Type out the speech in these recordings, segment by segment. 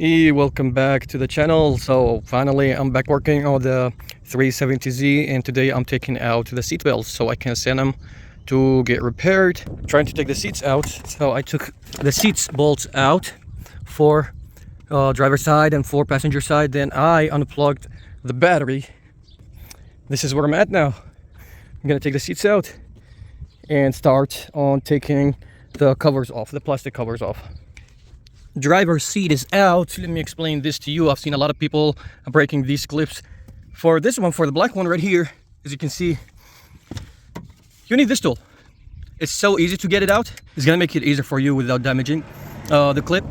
Hey, welcome back to the channel. So finally I'm back working on the 370Z, and today I'm taking out the seat belts so I can send them to get repaired. Trying to take the seats out, so I took the seats bolts out for driver side and for passenger side. Then I unplugged the battery. This is where I'm at now. I'm gonna take the seats out and start on taking the covers off, the plastic covers off. Driver's seat is out. Let me explain this to you. I've seen a lot of people breaking these clips. For this one, for the black one right here, as you can see, you need this tool. It's so easy to get it out. It's gonna make it easier for you without damaging the clip.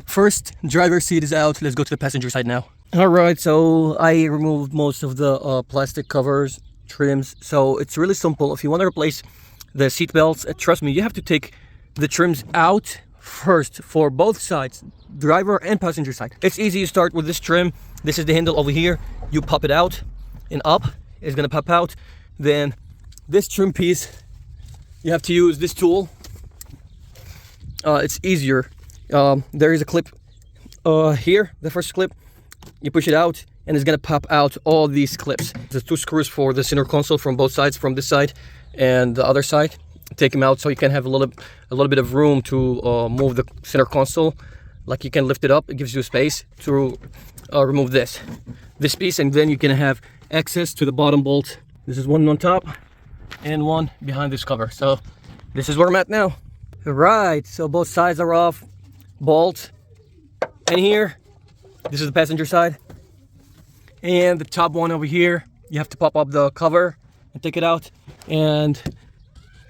First, driver's seat is out. Let's go to the passenger side now. All right, so I removed most of the plastic covers, trims. So it's really simple. If you want to replace the seat belts, trust me, you have to take the trims out first for both sides, driver and passenger side. It's easy. You start with this trim. This is the handle over here. You pop it out and up. It's gonna pop out. Then this trim piece, you have to use this tool. It's easier. There is a clip here, the first clip. You push it out and it's gonna pop out all these clips. There's 2 screws for the center console from both sides, from this side and the other side. Take them out so you can have a little bit of room to move the center console. Like, you can lift it up. It gives you space to remove this piece, and then you can have access to the bottom bolt. This is one on top and one behind this cover. So this is where I'm at now. Right, so both sides are off, bolt, and here this is the passenger side, and the top one over here, you have to pop up the cover and take it out, and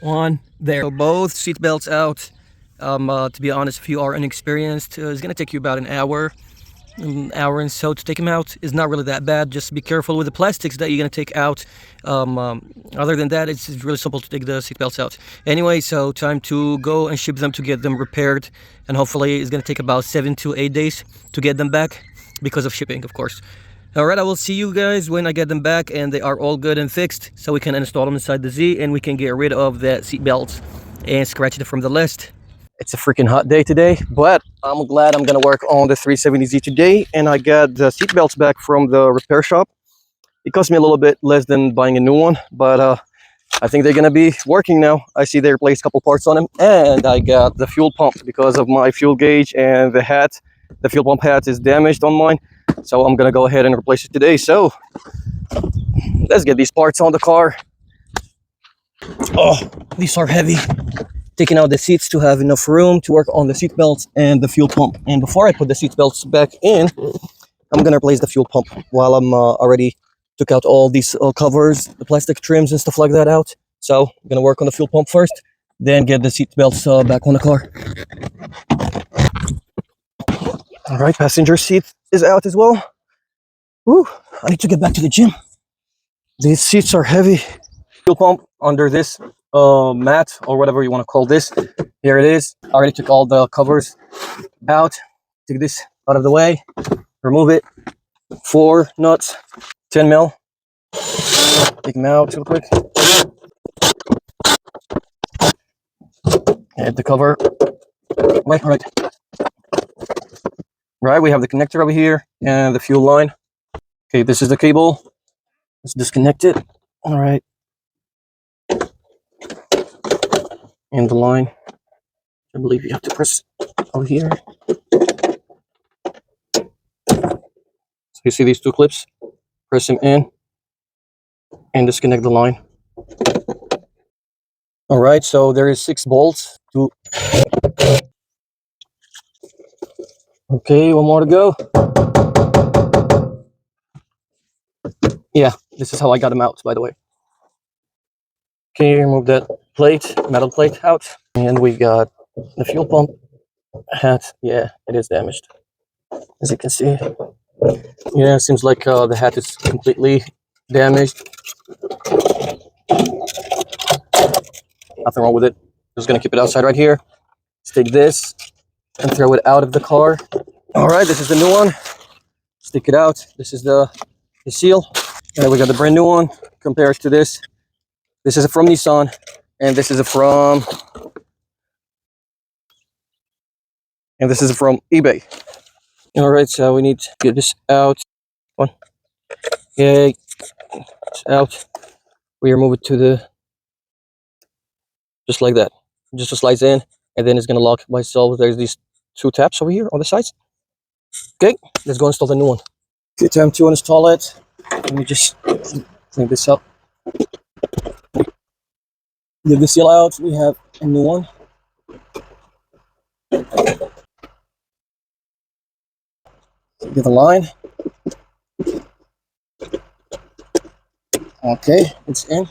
on there. So both seat belts out. To be honest, if you are inexperienced, it's gonna take you about an hour and so to take them out. Is not really that bad. Just be careful with the plastics that you're gonna take out. Other than that, it's really simple to take the seat belts out. Anyway, so time to go and ship them to get them repaired, and hopefully it's gonna take about 7 to 8 days to get them back because of shipping, of course. All right, I will see you guys when I get them back and they are all good and fixed, so we can install them inside the Z and we can get rid of the seat belts and scratch it from the list. It's a freaking hot day today, but I'm glad I'm gonna work on the 370Z today, and I got the seat belts back from the repair shop. It cost me a little bit less than buying a new one, but I think they're gonna be working now. I see they replaced a couple parts on them, and I got the fuel pump because of my fuel gauge and the hat. The fuel pump hat is damaged on mine, so I'm gonna go ahead and replace it today. So let's get these parts on the car. Oh, these are heavy. Taking out the seats to have enough room to work on the seat belts and the fuel pump. And before I put the seat belts back in, I'm gonna replace the fuel pump while I'm already took out all these covers, the plastic trims and stuff like that out. So I'm gonna work on the fuel pump first, then get the seat belts back on the car. All right, passenger seat is out as well. Woo, I need to get back to the gym. These seats are heavy. Fuel pump under this mat, or whatever you want to call this. Here it is. I already took all the covers out. Take this out of the way. Remove it. 4 nuts, 10 mil. Take them out real quick. Add the cover. Right. Right, we have the connector over here and the fuel line. Okay, this is the cable. Let's disconnect it. All right. And the line, I believe you have to press over here. So you see these 2 clips, press them in and disconnect the line. All right, so there is 6 bolts. Okay, 1 more to go. Yeah, this is how I got them out, by the way. Okay, remove that metal plate out, and we got the fuel pump hat. Yeah, it is damaged, as you can see. Yeah, it seems like the hat is completely damaged. Nothing wrong with it. Just gonna keep it outside right here. Let's take this and throw it out of the car. All right, this is the new one. Stick it out. This is the seal. And we got the brand new one compared to this. This is from Nissan, and this is from eBay. All right, so we need to get this out. One, yeah, it's out. We remove it to the, just like that. Just slides in, and then it's gonna lock by itself. There's these two taps over here on the sides. Okay, let's go install the new one. Okay, time to install it. Let me just clean this up. Get the seal out. We have a new one. Get the line. Okay, it's in.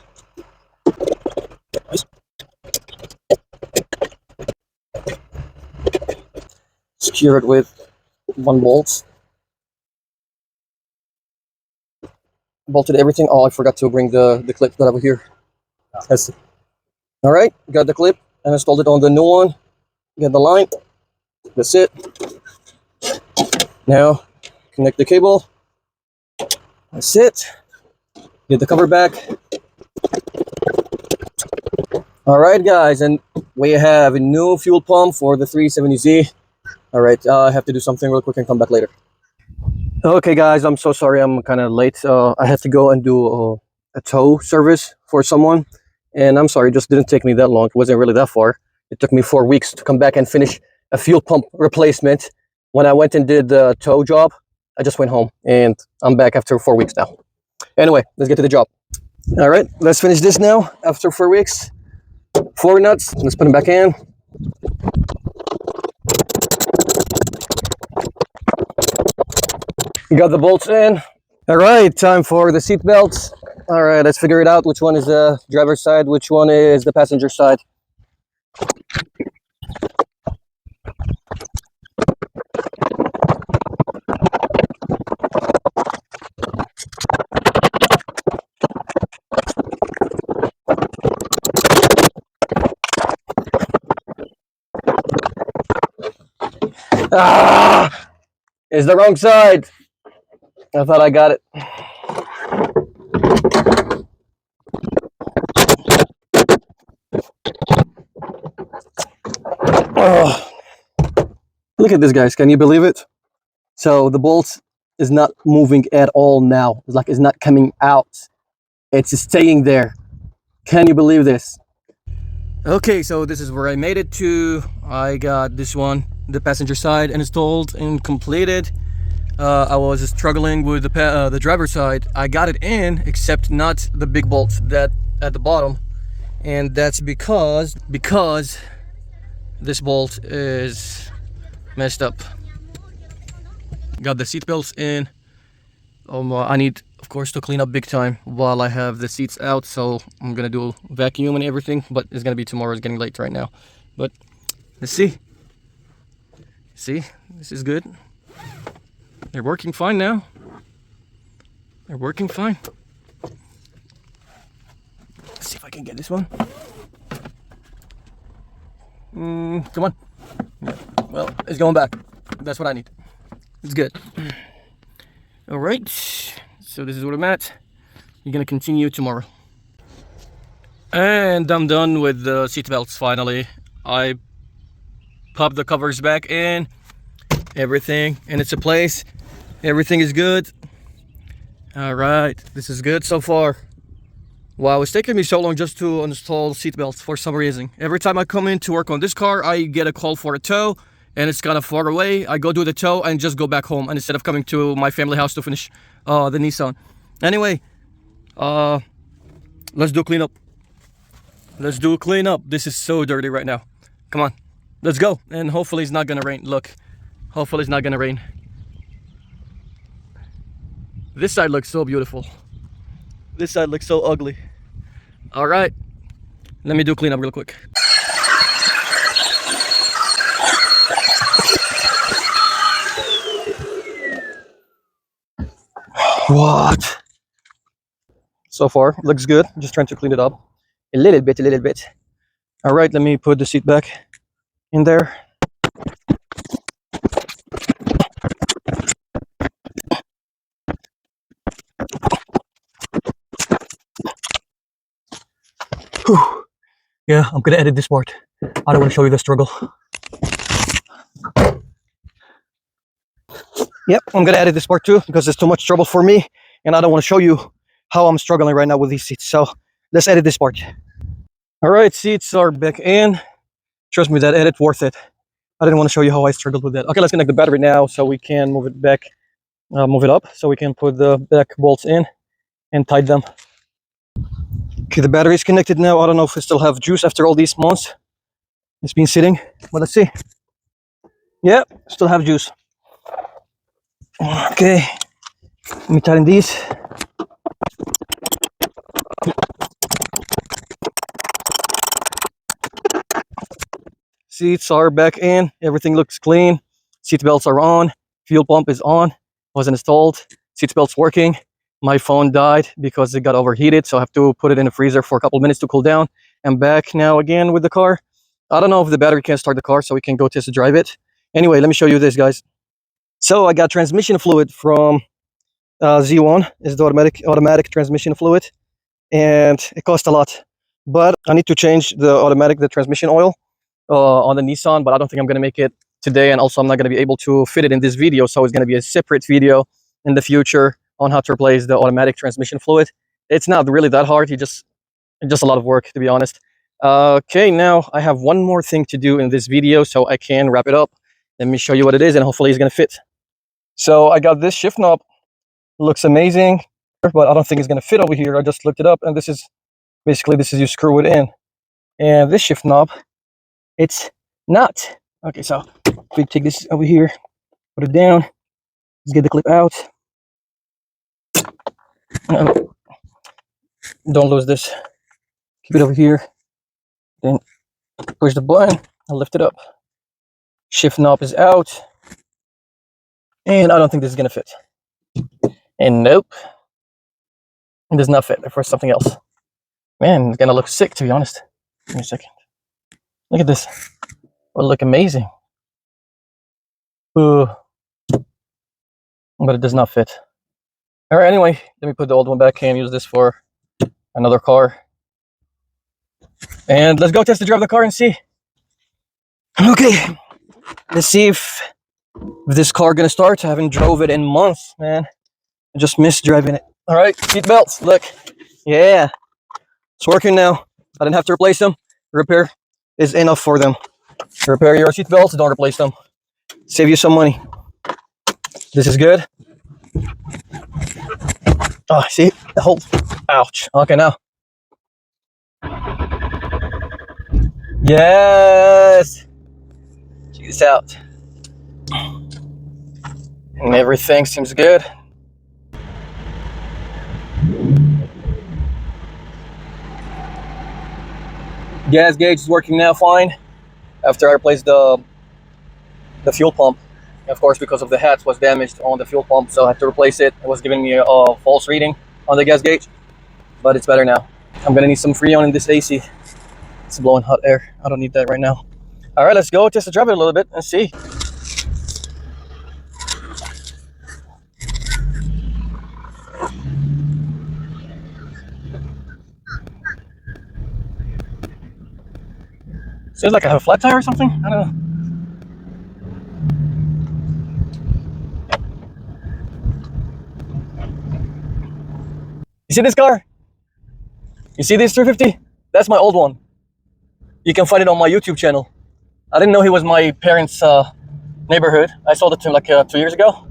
Secure it with one bolt. Bolted everything. Oh, I forgot to bring the clip that over here. All right, got the clip and installed it on the new one. Get the line. That's it. Now connect the cable. That's it. Get the cover back. All right, guys, and we have a new fuel pump for the 370Z. All right, I have to do something real quick and come back later. Okay, guys, I'm so sorry I'm kind of late. I had to go and do a tow service for someone, and I'm sorry, it just didn't take me that long. It wasn't really that far. It took me 4 weeks to come back and finish a fuel pump replacement. When I went and did the tow job, I just went home, and I'm back after 4 weeks now. Anyway, let's get to the job. All right, let's finish this now after 4 weeks. 4 nuts, let's put them back in. Got the bolts in. All right, time for the seat belts. All right, let's figure it out. Which one is the driver's side? Which one is the passenger side? Ah, it's the wrong side. I thought I got it. Oh, look at this, guys. Can you believe it? So the bolt is not moving at all now. It's like it's not coming out. It's staying there. Can you believe this? Okay, so this is where I made it to. I got this one, the passenger side, installed and completed. I was struggling with the driver's side. I got it in, except not the big bolt that at the bottom, and that's because this bolt is messed up. Got the seat belts in. I need, of course, to clean up big time while I have the seats out, so I'm gonna do vacuum and everything, but it's gonna be tomorrow. It's getting late right now, but let's see. This is good. They're working fine now. They're working fine. Let's see if I can get this one. Come on. Well, it's going back. That's what I need. It's good. All right. So this is what I'm at. You're gonna continue tomorrow. And I'm done with the seat belts finally. I popped the covers back in. Everything in its place. Everything is good. All right. This is good so far. Wow, it's taking me so long just to install seat belts for some reason. Every time I come in to work on this car, I get a call for a tow, and it's kind of far away. I go do the tow and just go back home, and instead of coming to my family house to finish the Nissan. Anyway, let's do cleanup. Let's do cleanup. This is so dirty right now. Come on, let's go. And hopefully it's not gonna rain. Look, hopefully it's not gonna rain. This side looks so beautiful. This side looks so ugly. All right, let me do cleanup real quick. What? So far, looks good. Just trying to clean it up a little bit. All right, let me put the seat back in there. Whew. Yeah, I'm gonna edit this part. I don't want to show you the struggle. Yep, I'm gonna edit this part too because it's too much trouble for me, and I don't want to show you how I'm struggling right now with these seats. So let's edit this part. All right, seats are back in. Trust me, that edit worth it. I didn't want to show you how I struggled with that. Okay, let's connect the battery now so we can move it back, move it up, so we can put the back bolts in and tighten them. Okay, the battery is connected now. I don't know if we still have juice after all these months. It's been sitting, but let's see. Yeah, still have juice. Okay, let me tighten these. Seats are back in. Everything looks clean. Seat belts are on. Fuel pump is on. Was installed. Seat belts working. My phone died because it got overheated, so I have to put it in the freezer for a couple of minutes to cool down. I'm back now again with the car. I don't know if the battery can start the car, so we can go test drive it. Anyway, let me show you this, guys. So I got transmission fluid from Z1. It's the automatic transmission fluid, and it cost a lot. But I need to change the transmission oil on the Nissan, but I don't think I'm going to make it today, and also I'm not going to be able to fit it in this video, so it's going to be a separate video in the future on how to replace the automatic transmission fluid. It's not really that hard. It's just a lot of work, to be honest. Okay, now I have one more thing to do in this video, so I can wrap it up. Let me show you what it is, and hopefully it's going to fit. So I got this shift knob. Looks amazing, but I don't think it's going to fit over here. I just looked it up, and this is you screw it in, and this shift knob, it's not. Okay, so we take this over here, put it down. Let's get the clip out. Don't lose this. Keep it over here. Then push the button and lift it up. Shift knob is out. And I don't think this is gonna fit. And nope. It does not fit. For something else. Man, it's gonna look sick, to be honest. Give me a second. Look at this. It'll look amazing. Ooh. But it does not fit. Alright, anyway, let me put the old one back and use this for another car. And let's go test drive the car and see. Okay, let's see if this car gonna start. I haven't drove it in months, man. I just missed driving it. All right, seat belts, look. Yeah, it's working now. I didn't have to replace them. Repair is enough for them. Repair your seat belts, don't replace them. Save you some money. This is good. Oh, see, the whole, ouch. Okay, now. Yes. Check this out. And everything seems good. Gas gauge is working now fine. After I replaced the fuel pump, of course, because of the hatch was damaged on the fuel pump, so I had to replace it. It was giving me a false reading on the gas gauge, but it's better now. I'm gonna need some Freon in this AC. It's blowing hot air. I don't need that right now. All right, let's go test drive it a little bit and see. Seems like I have a flat tire or something. I don't know. You see this car? You see this 350? That's my old one. You can find it on my YouTube channel. I didn't know he was my parents' neighborhood. I sold it to him like 2 years ago.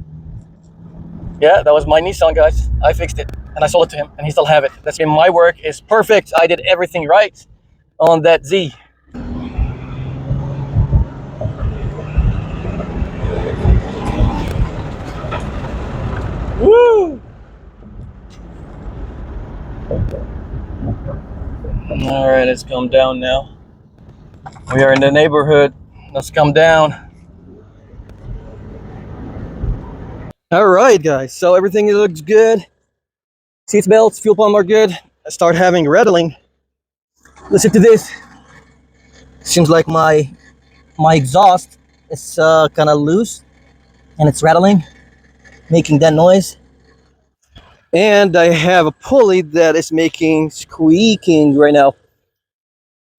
Yeah, that was my Nissan, guys. I fixed it and I sold it to him, and he still have it. That's mean my work is perfect. I did everything right on that Z. Woo! All right, let's come down now. We are in the neighborhood. Let's come down. All right, guys. So everything looks good. Seat belts, fuel pump are good. I start having rattling. Listen to this. Seems like my exhaust is kind of loose, and it's rattling, making that noise. And I have a pulley that is making squeaking right now.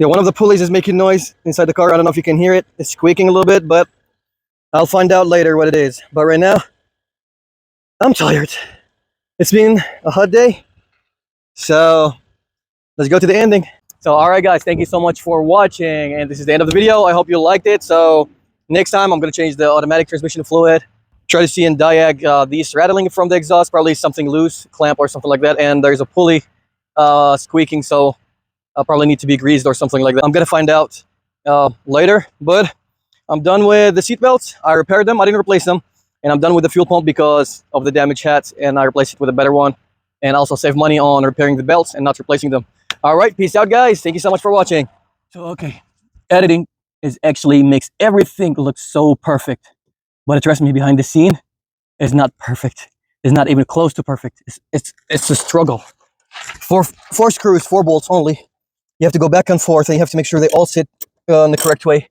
Yeah, one of the pulleys is making noise inside the car. I don't know if you can hear it. It's squeaking a little bit, but I'll find out later what it is. But right now, I'm tired. It's been a hot day, so let's go to the ending. So all right guys, thank you so much for watching, and this is the end of the video. I hope you liked it. So next time I'm going to change the automatic transmission fluid, try to see in diag these rattling from the exhaust, probably something loose, clamp or something like that, and there's a pulley squeaking, so I'll probably need to be greased or something like that. I'm going to find out later, but I'm done with the seat belts. I repaired them, I didn't replace them, and I'm done with the fuel pump because of the damaged hats, and I replaced it with a better one, and also save money on repairing the belts and not replacing them. All right, peace out guys, thank you so much for watching. So okay, editing is actually makes everything look so perfect, but trust me, behind the scene is not perfect. It's not even close to perfect. It's a struggle. Four screws, 4 bolts only. You have to go back and forth, and you have to make sure they all sit in the correct way.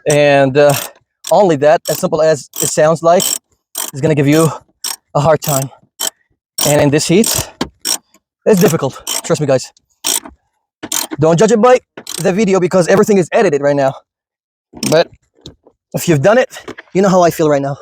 And only that, as simple as it sounds like, is gonna give you a hard time. And in this heat, it's difficult. Trust me guys. Don't judge it by the video because everything is edited right now. But if you've done it, you know how I feel right now.